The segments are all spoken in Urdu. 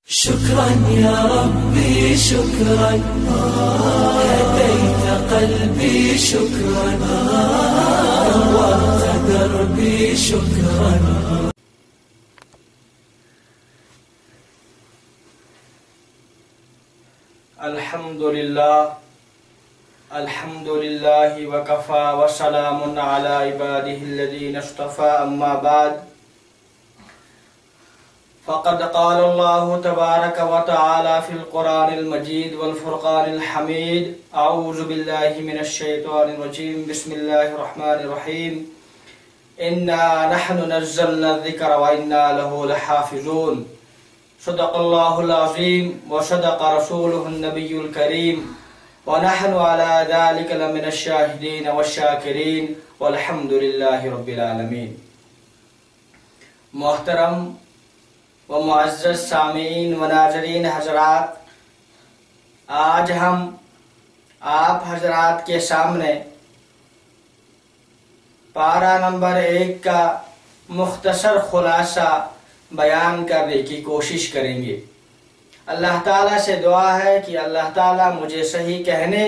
شكرا يا ربي شكرا هديت قلبي شكرا نورت دربي شكرا. الحمد لله وكفى وسلام على عباده الذين اصطفى أما بعد فقد قال الله تبارك وتعالى في القرآن المجيد والفرقان الحميد أعوذ بالله من الشيطان الرجيم بسم الله الرحمن الرحيم إنا نحن نزلنا الذكر وإنا له لحافظون. صدق الله العظيم وصدق رسوله النبي الكريم ونحن على ذلك لمن الشاهدين والشاكرين والحمد لله رب العالمين. محترم و معزز سامعین و ناظرین حضرات، آج ہم آپ حضرات کے سامنے پارہ نمبر 1 کا مختصر خلاصہ بیان کرنے کی کوشش کریں گے. اللہ تعالیٰ سے دعا ہے کہ اللہ تعالیٰ مجھے صحیح کہنے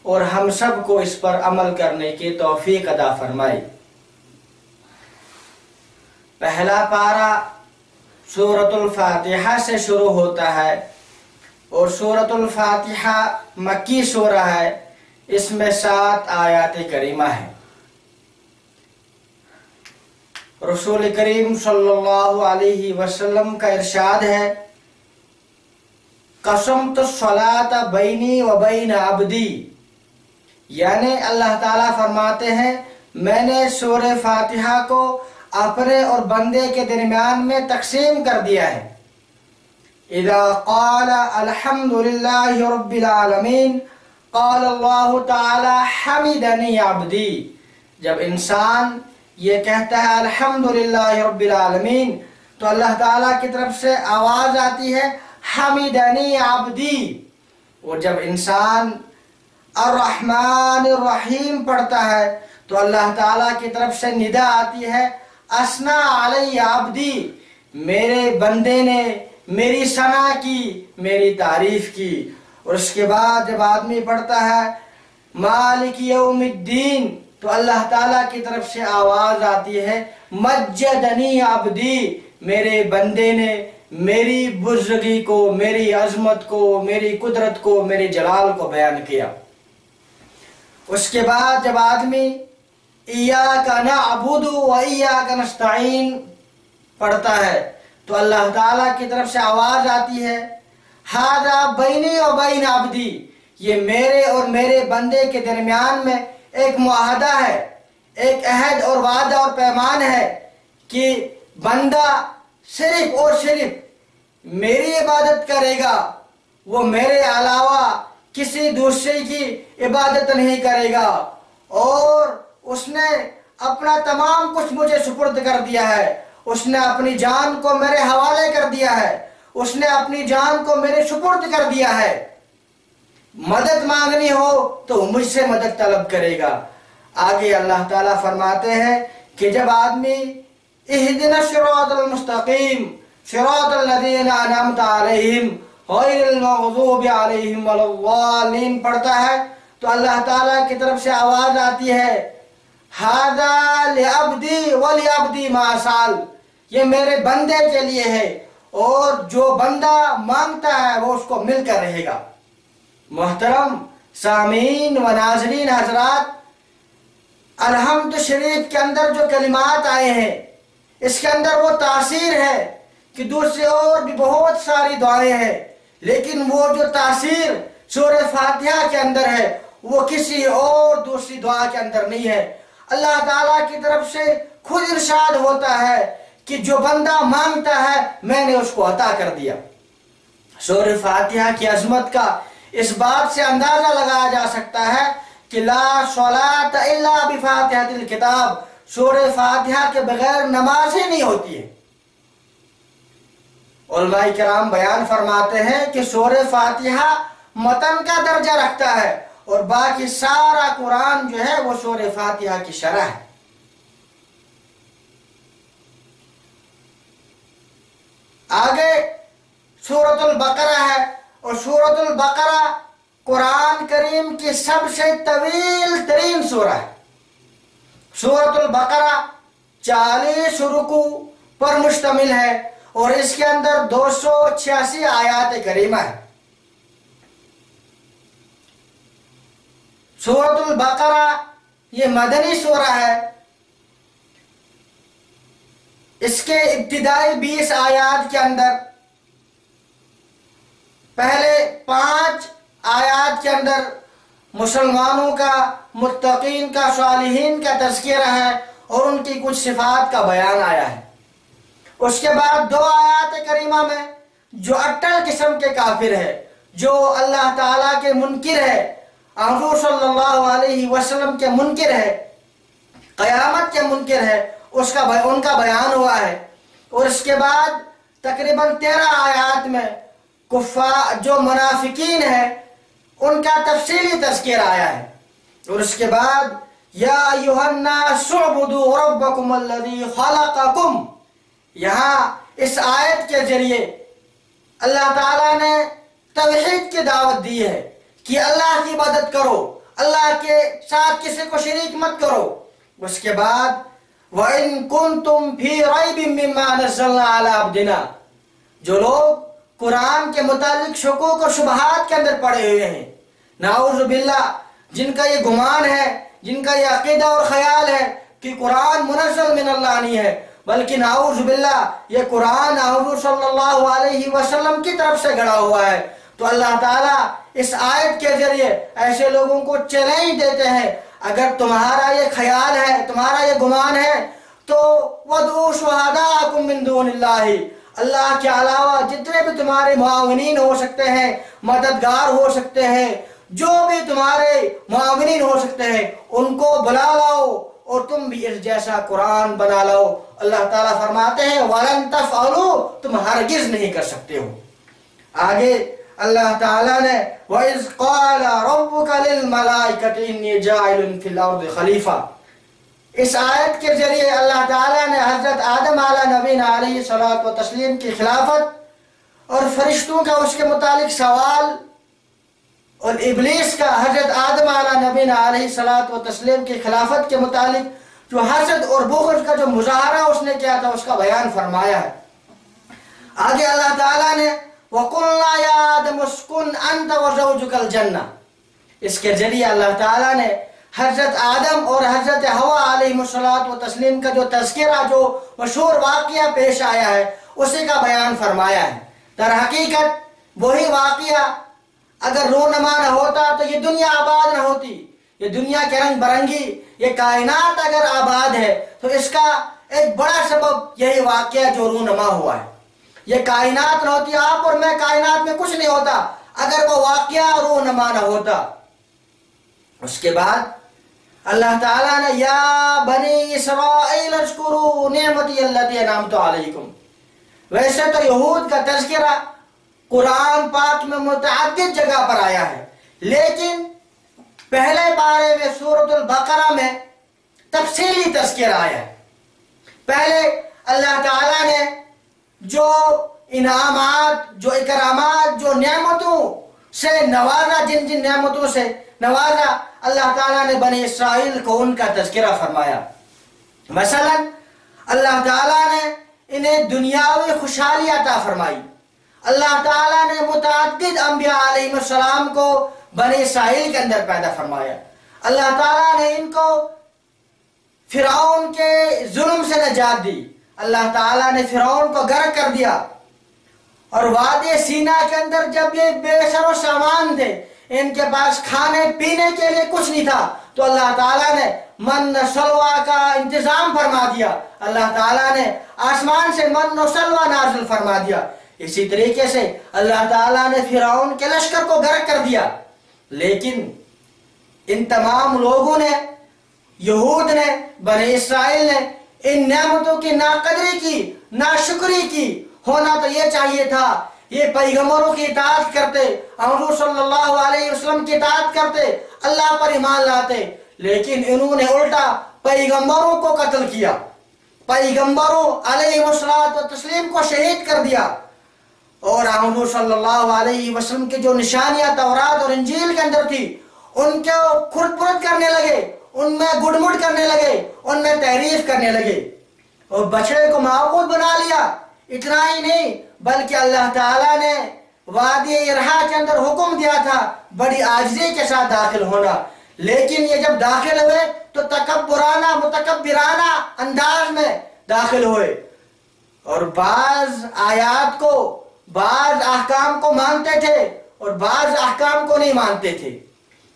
اور ہم سب کو اس پر عمل کرنے کی توفیق عطا فرمائے. پہلا پارہ سورۃ الفاتحہ سے شروع ہوتا ہے اور سورۃ الفاتحہ مکی سورہ ہے. اس میں 7 آیات کریمہ ہیں. رسول کریم صلی اللہ علیہ وسلم کا ارشاد ہے قسمت الصلاۃ بینی و بین عبدی، یعنی اللہ تعالیٰ فرماتے ہیں میں نے سورہ فاتحہ کو اپنے اور بندے کے درمیان میں تقسیم کر دیا ہے. اذا قال الحمد للہ رب العالمین قال اللہ تعالی حمدنی عبدی، جب انسان یہ کہتا ہے الحمد للہ رب العالمین تو اللہ تعالیٰ کی طرف سے آواز آتی ہے حمدنی عبدی. اور جب انسان الرحمن الرحیم پڑھتا ہے تو اللہ تعالیٰ کی طرف سے ندا آتی ہے اثنا علی عبدی، میرے بندے نے میری ثنا کی، میری تعریف کی. اور اس کے بعد جب آدمی پڑھتا ہے مالک یوم الدین تو اللہ تعالیٰ کی طرف سے آواز آتی ہے مجدنی عبدی، میرے بندے نے میری بزرگی کو، میری عظمت کو، میری قدرت کو، میرے جلال کو بیان کیا. اس کے بعد جب آدمی ایاک نعبد و ایاک نستعین پڑھتا ہے تو اللہ تعالیٰ کی طرف سے آواز آتی ہے ھذا بینی و بین عبدی، یہ میرے اور میرے بندے کے درمیان میں ایک معاہدہ ہے، ایک عہد اور وعدہ اور پیمان ہے کہ بندہ صرف اور صرف میری عبادت کرے گا، وہ میرے علاوہ کسی دوسرے کی عبادت نہیں کرے گا. اور اس نے اپنا تمام کچھ مجھے سپرد کر دیا ہے، اس نے اپنی جان کو میرے حوالے کر دیا ہے، اس نے اپنی جان کو میرے سپرد کر دیا ہے. مدد مانگنی ہو تو مجھ سے مدد طلب کرے گا. آگے اللہ تعالیٰ فرماتے ہیں کہ جب آدمی اہدنا الصراط المستقیم صراط الذین انعمت علیہم غیر المغضوب علیہم ولا الضالین پڑھتا ہے تو اللہ تعالیٰ کی طرف سے آواز آتی ہے ھذا لعبدی ولعبدی ما سأل، یہ میرے بندے کے لیے ہے اور جو بندہ مانگتا ہے وہ اس کو مل کر رہے گا. محترم سامعین و ناظرین حضرات، الحمد شریف کے اندر جو کلمات آئے ہیں اس کے اندر وہ تاثیر ہے کہ دوسری اور بھی بہت ساری دعائیں ہیں، لیکن وہ جو تاثیر سورہ فاتحہ کے اندر ہے وہ کسی اور دوسری دعا کے اندر نہیں ہے. اللہ تعالیٰ کی طرف سے خود ارشاد ہوتا ہے کہ جو بندہ مانگتا ہے میں نے اس کو عطا کر دیا. سورہ فاتحہ کی عظمت کا اس بات سے اندازہ لگایا جا سکتا ہے کہ لا صلاۃ الا بفاتحۃ الکتاب، سورہ فاتحہ کے بغیر نماز ہی نہیں ہوتی ہے. علماء کرام بیان فرماتے ہیں کہ سورہ فاتحہ متن کا درجہ رکھتا ہے اور باقی سارا قرآن جو ہے وہ سورہ فاتحہ کی شرح ہے. آگے سورۃ سورۃ البقرہ قرآن کریم کی سب سے طویل ترین سورہ ہے۔ سورۃ البقرہ 40 رکوع پر مشتمل ہے اور اس کے اندر 286 آیات کریمہ ہے۔ سورۃ البقرہ یہ مدنی سورہ ہے۔ اس کے ابتدائی 20 آیات کے اندر پہلے 5 آیات کے اندر مسلمانوں کا، متقین کا، صالحین کا تذکرہ ہے اور ان کی کچھ صفات کا بیان آیا ہے۔ اس کے بعد 2 آیات کریمہ میں جو اٹل قسم کے کافر ہے، جو اللہ تعالیٰ کے منکر ہے، حضور صلی اللہ علیہ وسلم کے منکر ہے، قیامت کے منکر ہے، ان کا بیان ہوا ہے۔ اور اس کے بعد تقریباً 13 آیات میں کفار جو منافقین ہیں ان کا تفصیلی تذکرہ آیا ہے۔ اور اس کے بعد یا ایھا الناس اعبدوا ربکم الذی خلقکم، یہاں اس آیت کے ذریعے اللہ تعالیٰ نے توحید کی دعوت دی ہے کہ اللہ کی عبادت کرو، اللہ کے ساتھ کسی کو شریک مت کرو۔ اس کے بعد وَإِن كُنتُمْ فِي رَيْبٍ مِّمَّا نَزَّلْنَا عَلَىٰ عَبْدِنَا، جو لوگ قرآن کے متعلق شکوک و شبہات کے اندر پڑے ہوئے ہیں، نعوذ باللہ، جن کا یہ گمان ہے، جن کا یہ عقیدہ اور خیال ہے کہ قرآن منزل من اللہ نہیں ہے، بلکہ نعوذ باللہ یہ قرآن حضور صلی اللہ علیہ وسلم کی طرف سے گڑا ہوا ہے، تو اللہ تعالیٰ اس آیت کے ذریعے ایسے لوگوں کو چیلنج دیتے ہیں، اگر تمہارا یہ خیال ہے، تمہارا یہ گمان ہے، تو وَادْعُوا شُهَدَاءَكُم مِّن دُونِ اللَّهِ، اللہ کے علاوہ جتنے بھی تمہارے معاونین ہو سکتے ہیں، مددگار ہو سکتے ہیں، جو بھی تمہارے معاونین ہو سکتے ہیں، ان کو بلا لاؤ اور تم بھی اس جیسا قرآن بنا لاؤ۔ اللہ تعالیٰ فرماتے ہیں وَلَن تَفْعَلُوا، تم ہرگز نہیں کر سکتے ہو۔ آگے اللہ تعالیٰ نے وَإِذْ قَالَ رَبُّكَ لِلْمَلَائِكَةِ إِنِّي جَاعِلٌ فِي الْأَرْضِ خَلِيفَةً، اس آیت کے ذریعے اللہ تعالیٰ نے حضرت آدم علیہ نبینا علیہ الصلوۃ والتسلیم کی خلافت اور فرشتوں کا اس کے متعلق سوال، اور ابلیس کا حضرت آدم علیہ نبینا علیہ الصلوۃ والتسلیم کی خلافت کے متعلق جو حسد اور بغض کا جو مظاہرہ اس نے کیا تھا اس کا بیان فرمایا ہے۔ آگے اللہ تعالیٰ نے وَقُلْنَا يَا آدَمُ اسْكُنْ أَنْتَ وَزَوْجُكَ الْجَنَّةَ، اس کے ذریعے اللہ تعالیٰ نے حضرت آدم اور حضرت حوا علیہ الصلوۃ والتسلیم کا جو تذکرہ، جو مشہور واقعہ پیش آیا ہے، اسی کا بیان فرمایا ہے۔ در حقیقت وہی واقعہ اگر رونما نہ ہوتا تو یہ دنیا آباد نہ ہوتی، یہ دنیا کے رنگ برنگی، یہ کائنات اگر آباد ہے تو اس کا ایک بڑا سبب یہی واقعہ جو رونما ہوا ہے۔ یہ کائنات نہ ہوتی، آپ اور میں کائنات میں کچھ نہیں ہوتا اگر وہ واقعہ رونما نہ ہوتا۔ اس کے بعد اللہ تعالیٰ نے یا بنی اسرائیل اذکروا نعمتی التی انعمت علیکم، ویسے تو یہود کا تذکرہ قرآن پاک میں متعدد جگہ پر آیا ہے، لیکن پہلے پارے میں سورۃ البقرہ میں تفصیلی تذکرہ آیا ہے۔ پہلے اللہ تعالیٰ نے جو انعامات، جو اکرامات، جو نعمتوں سے نوازا، جن جن نعمتوں سے نوازا، اللہ تعالیٰ نے بنی اسرائیل کو ان کا تذکرہ فرمایا۔ مثلا اللہ تعالیٰ نے انہیں دنیاوی خوشحالی عطا فرمائی۔ اللہ تعالیٰ نے متعدد انبیاء علیہ السلام کو بنی اسرائیل کے اندر پیدا فرمایا۔ اللہ تعالیٰ نے ان کو فرعون کے ظلم سے نجات دی۔ اللہ تعالیٰ نے فرعون کو غرق کر دیا، اور وادی سینا کے اندر جب یہ بے سر و سامان تھے، ان کے پاس کھانے پینے کے لیے کچھ نہیں تھا، تو اللہ تعالیٰ نے من سلوہ کا انتظام فرما دیا۔ اللہ تعالیٰ نے آسمان سے من و سلوہ نازل فرما دیا۔ اسی طریقے سے اللہ تعالیٰ نے فرعون کے لشکر کو غرق کر دیا۔ لیکن ان تمام لوگوں نے، یہود نے، بنی اسرائیل نے ان نعمتوں کی ناقدری کی، ناشکری کی۔ ہونا تو یہ چاہیے تھا یہ پیغمبروں کی اطاعت کرتے، حضور صلی اللہ علیہ وسلم کی اطاعت کرتے، اللہ پر ایمان لاتے، لیکن انہوں نے الٹا پیغمبروں کو قتل کیا، پیغمبروں علیہ الصلوۃ والتسلیم کو شہید کر دیا۔ اور حضور صلی اللہ علیہ وسلم کی جو نشانیاں تورات اور انجیل کے اندر تھی ان کو خرد برد کرنے لگے، ان میں گڑ مڑ کرنے لگے، ان میں تحریف کرنے لگے اور بچڑے کو معبود بنا لیا۔ اتنا ہی نہیں بلکہ اللہ تعالیٰ نے وادی ارحا کے اندر حکم دیا تھا بڑی عاجزی کے ساتھ داخل ہونا، لیکن یہ جب داخل ہوئے تو تکبرانہ متکبرانہ انداز میں داخل ہوئے اور بعض آیات کو، بعض احکام کو مانتے تھے اور بعض احکام کو نہیں مانتے تھے۔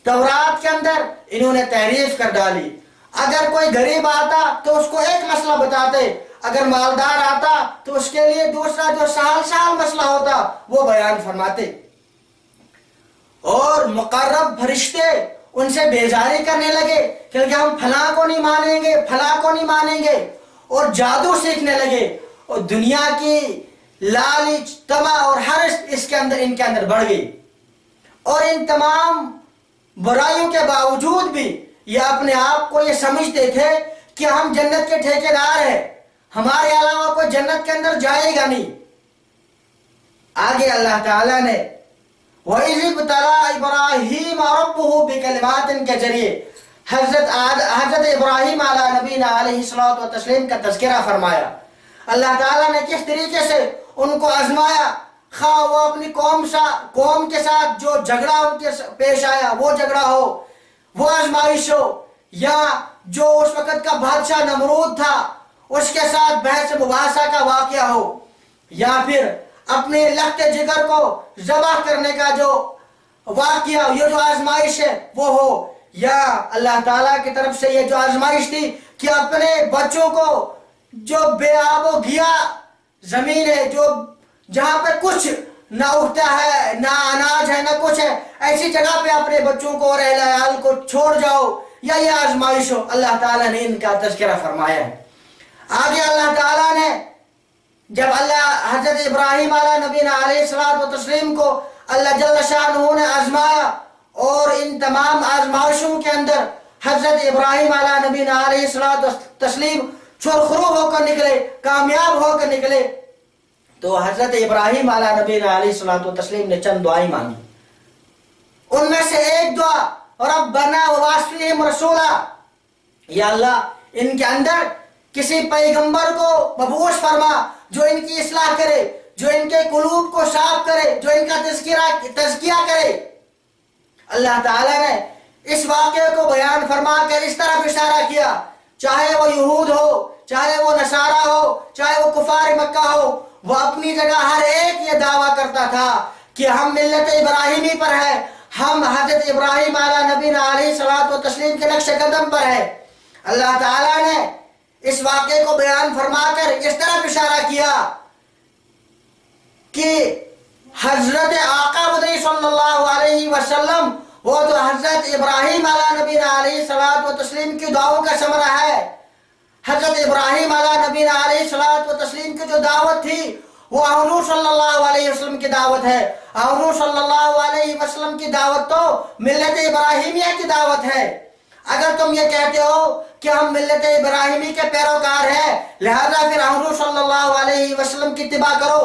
تورات کے اندر انہوں نے تحریف کر ڈالی، اگر کوئی غریب آتا تو اس کو ایک مسئلہ بتاتے، اگر مالدار آتا تو اس کے لیے دوسرا جو سال مسئلہ ہوتا وہ بیان فرماتے، اور مقرب فرشتے ان سے بیزاری کرنے لگے کہ ہم فلاں کو نہیں مانیں گے، فلاں کو نہیں مانیں گے، اور جادو سیکھنے لگے، اور دنیا کی لالچ، طمع اور حرص ان کے اندر بڑھ گئی، اور ان تمام برائیوں کے باوجود بھی یہ اپنے آپ کو یہ سمجھتے تھے کہ ہم جنت کے ٹھیکیدار ہیں، ہمارے علاوہ کوئی جنت کے اندر جائے گا نہیں۔ آگے اللہ تعالیٰ نے وَإِذِ ابْتَلَىٰ إِبْرَاهِيمَ رَبُّهُ بِكَلِمَاتٍ کے ذریعے حضرت ابراہیم علیہ نبینا علیہ الصلوۃ والتسلیم کا تذکرہ فرمایا۔ اللہ تعالیٰ نے کس طریقے سے ان کو آزمایا، خواہ وہ اپنی قوم کے ساتھ جو جھگڑا ان کے پیش آیا وہ جھگڑا ہو، وہ آزمائش ہو، یا جو اس وقت کا بادشاہ نمرود تھا اس کے ساتھ بحث مباحثہ کا واقعہ ہو، یا پھر اپنے لخت جگر کو ذبح کرنے کا جو واقعہ، یہ جو آزمائش ہے وہ ہو، یا اللہ تعالیٰ کی طرف سے یہ جو آزمائش تھی کہ اپنے بچوں کو جو بے آب و گیا زمین ہے، جو جہاں پہ کچھ نہ اگتا ہے، نہ اناج ہے، نہ کچھ ہے، ایسی جگہ پہ اپنے بچوں کو اور اہل عیال کو چھوڑ جاؤ، یا یہ آزمائش ہو، اللہ تعالیٰ نے ان کا تذکرہ فرمایا ہے۔ آگے اللہ تعالیٰ نے جب حضرت ابراہیم علیہ نبینا علیہ الصلوۃ والتسلیم کو اللہ جل شانہ نے آزمایا، اور ان تمام آزمائشوں کے اندر حضرت ابراہیم علیہ نبینا علیہ الصلوۃ والتسلیم سرخرو ہو کر نکلے، کامیاب ہو کر نکلے، تو حضرت ابراہیم علیہ نبینا علیہ الصلوۃ والتسلیم نے چند دعائیں مانگی۔ ان میں سے ایک دعا ربنا وابعث فیہم رسولا، یا اللہ ان کے اندر کسی پیغمبر کو مبعوث فرما جو ان کی اصلاح کرے، جو ان کے قلوب کو صاف کرے، جو ان کا تزکیہ کرے۔ اللہ تعالیٰ نے اس واقعے کو بیان فرما کر اس طرح اشارہ کیا، چاہے وہ یہود ہو، چاہے وہ نصارہ ہو، چاہے وہ کفار مکہ ہو، وہ اپنی جگہ ہر ایک یہ دعویٰ کرتا تھا کہ ہم ملت ابراہیمی پر ہے، ہم حضرت ابراہیم علیہ نبینا علیہ الصلوۃ والتسلیم کے نقش قدم پر ہے۔ اللہ تعالیٰ نے اس واقعے کو بیان فرما کر اس طرح اشارہ کیا کہ حضرت آقا مدنی صلی اللہ علیہ وسلم وہ تو حضرت ابراہیم علیہ نبینا علیہ الصلوۃ والتسلیم کی دعاؤں کا ثمرہ ہے۔ حضرت ابراہیم علیہ نبینا علیہ الصلوۃ والتسلیم کی جو دعوت تھی وہ حضور صلی اللہ علیہ وسلم کی دعوت ہے۔ حضور صلی اللہ علیہ وسلم کی دعوت تو ملت ابراہیمیہ کی دعوت ہے۔ اگر تم یہ کہتے ہو کہ ہم ملت ابراہیمی کے پیروکار ہیں، لہذا پھر حضور صلی اللہ علیہ وسلم کی اتباع کرو۔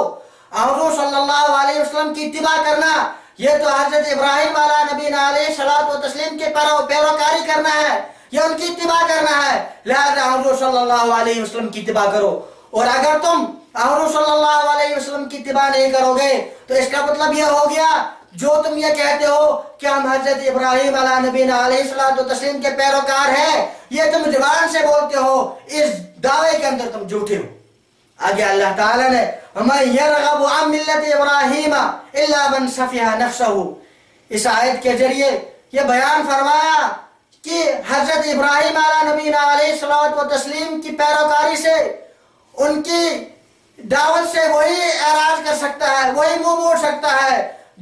حضور صلی اللہ علیہ وسلم کی اتباع کرنا یہ تو حضرت ابراہیم علیہ نبینا علیہ الصلوۃ والتسلیم کے پیروکاری کرنا ہے، یہ ان کی اتباع کرنا ہے، لہذا حضور صلی اللہ علیہ وسلم کی اتباع کرو۔ اور اگر تم حضور صلی اللہ علیہ وسلم کی اتباع نہیں کرو گے تو اس کا مطلب یہ ہو گیا جو تم یہ کہتے ہو کہ ہم حضرت ابراہیم علیہ نبینا علیہ الصلوۃ والتسلیم کے پیروکار ہیں، یہ تم زبان سے بولتے ہو، اس دعوے کے اندر تم جھوٹے ہو۔ آگے اللہ تعالیٰ نے وَمَن يَرْغَبُ عَن مِّلَّةِ إِبْرَاهِيمَ إِلَّا مَن سَفِهَ نَفْسَهُ، اس آیت کے ذریعے یہ بیان فرمایا کہ حضرت ابراہیم علیہ نبینا علیہ الصلوۃ والتسلیم کی پیروکاری سے، ان کی دعوت سے وہی اعراض کر سکتا ہے، وہی منہ موڑ سکتا ہے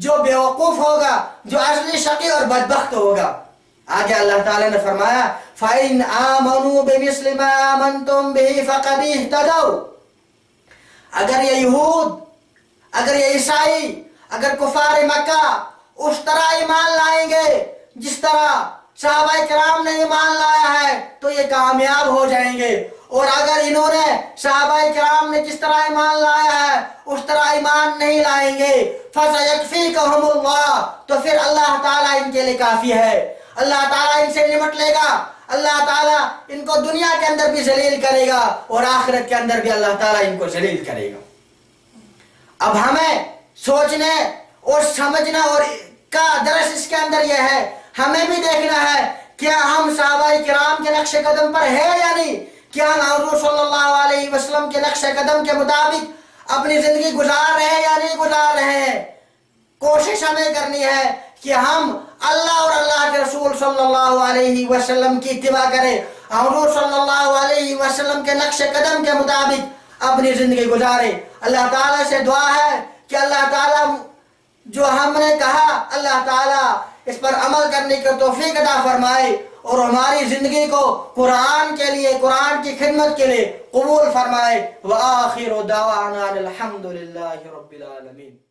جو بیوقوف ہوگا، جو اصلی شقی اور بدبخت ہوگا۔ آگے اللہ تعالیٰ نے فرمایا فَإِنْ آمَنُوا بِمِثْلِ مَا آمَنْتُمْ بِهِ فَقَدِ اهْتَدَوْا، اگر یہ یہود، اگر یہ عیسائی، اگر کفار مکہ اس طرح ایمان لائیں گے جس طرح صحابہ کرام نے ایمان لایا ہے تو یہ کامیاب ہو جائیں گے، اور اگر انہوں نے صحابہ کرام نے جس طرح ایمان لایا ہے اس طرح ایمان نہیں لائیں گے فَسَيَكْفِيكَهُمُ اللَّهُ، تو پھر اللہ تعالیٰ ان کے لیے کافی ہے، اللہ تعالیٰ ان سے نمٹ لے گا، اللہ تعالیٰ ان کو دنیا کے اندر بھی ذلیل کرے گا اور آخرت کے اندر بھی اللہ تعالیٰ ان کو ذلیل کرے گا۔ اب ہمیں سوچنے اور سمجھنا اور کا درس اس کے اندر یہ ہے، ہمیں بھی دیکھنا ہے کیا ہم صحابہ کرام کے نقش قدم پر ہے یا نہیں، کیا ہم حضور صلی اللہ علیہ وسلم کے نقش قدم کے مطابق اپنی زندگی گزار رہے ہیں یا نہیں گزار رہے ہیں۔ کوشش ہمیں کرنی ہے کہ ہم اللہ اور اللہ کے رسول صلی اللہ علیہ وسلم کی اتباع کریں، حضور صلی اللہ علیہ وسلم کے نقش قدم کے مطابق اپنی زندگی گزاریں۔ اللہ تعالیٰ سے دعا ہے کہ اللہ تعالیٰ جو ہم نے کہا اللہ تعالیٰ اس پر عمل کرنے کی توفیق عطا فرمائے اور ہماری زندگی کو قرآن کے لیے، قرآن کی خدمت کے لیے قبول فرمائے۔ وآخر دعوانا الحمد للہ رب العالمین۔